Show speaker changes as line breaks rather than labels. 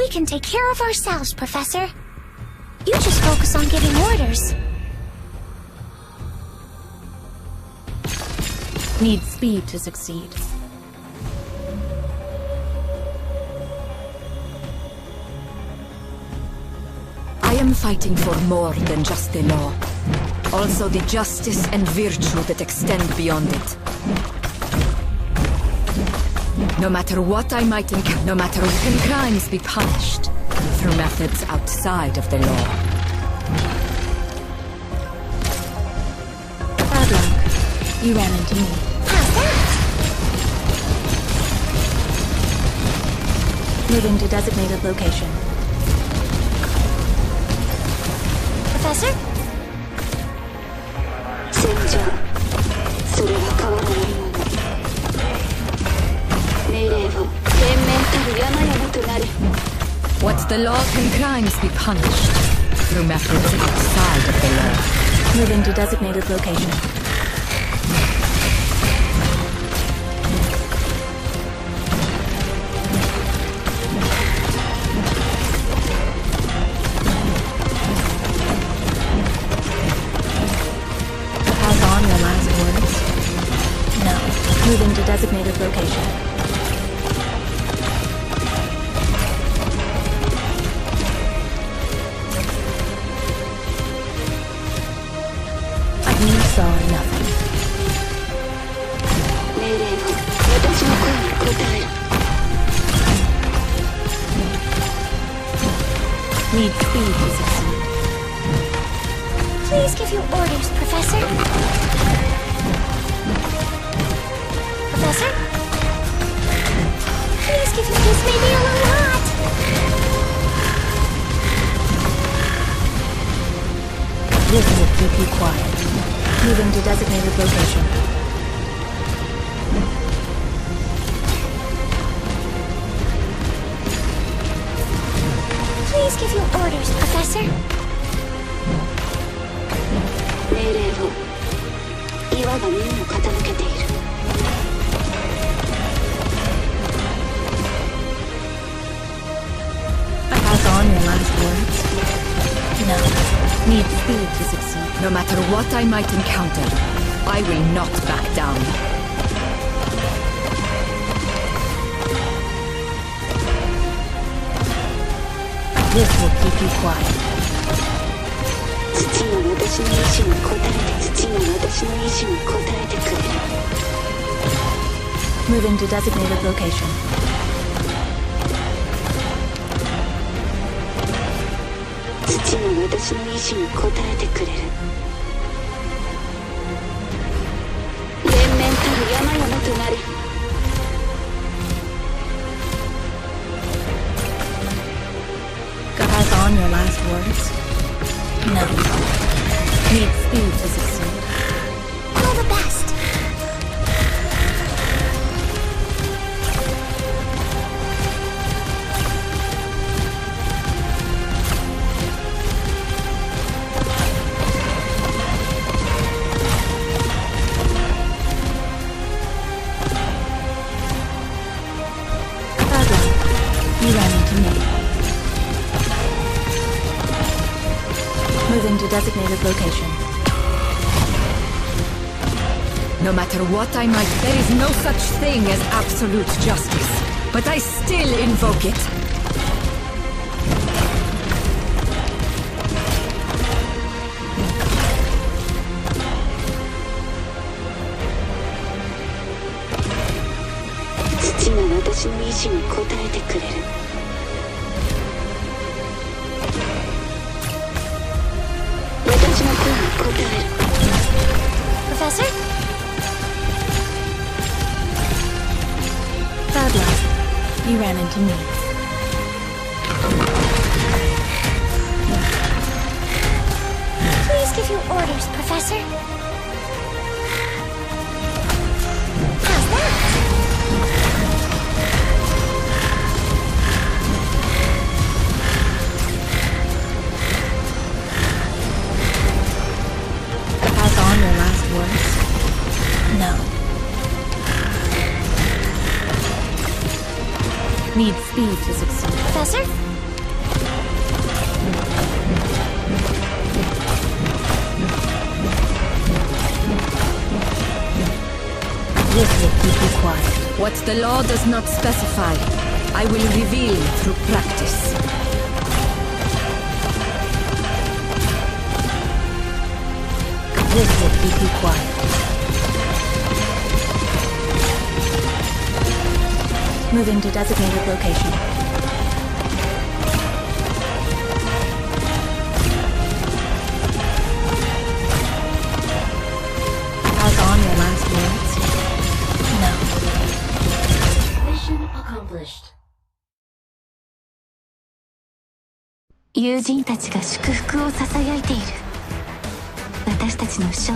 We can take care of ourselves, Professor. You just focus on giving orders.
Need speed to succeed. I am fighting for more than just the law. Also the justice and virtue that extend beyond it. No matter what I might encounter, no matter what, can crimes be punished through methods outside of the law. Bad luck. You ran into me.
How's that?
Moving to designated location.
Professor?
戦場、それは変わらないもの。命令を全面たる山々となれ。
What's the law? Can crimes be punished through methods outside of the law? Moving to designated location. Pass on your last words? No. Moving to designated location. You saw nothing.
命令を私の声に応える。
Need speed to succeed.
Please give your orders, Professor. Professor? Please give your... This may be a little hot.
This will keep you quiet. Moving to designated location.
Please give your orders, Professor.
命令を岩が耳を傾けている。
Pass on your last words? No. Need speed to succeed. No matter what I might encounter, I will not back down. This will keep you quiet.
土が私の意志に応えて、土が私の意志に応えてくれる。
Moving to designated location.
土が私の意志に応えてくれる。連綿たる山々となれ。
Pass on your last words? No. Need speed to succeed.
All the best.
Bad luck. You ran into me. Moving to designated location. No matter what I might, there is no such thing as absolute justice, but I still invoke it.
土が私の意志に応えてくれる。私の声に応える。
Professor?
Bad luck. You ran into me.
Please give your orders, Professor. How's that?
Pass on your last words? No. Need speed to succeed.
Professor?
Be quiet. What the law does not specify, I will reveal through practice. Be quiet. Moving to designated location. Pass on your last words? No.
Mission accomplished.
友人たちが祝福を囁いている。私たちの勝利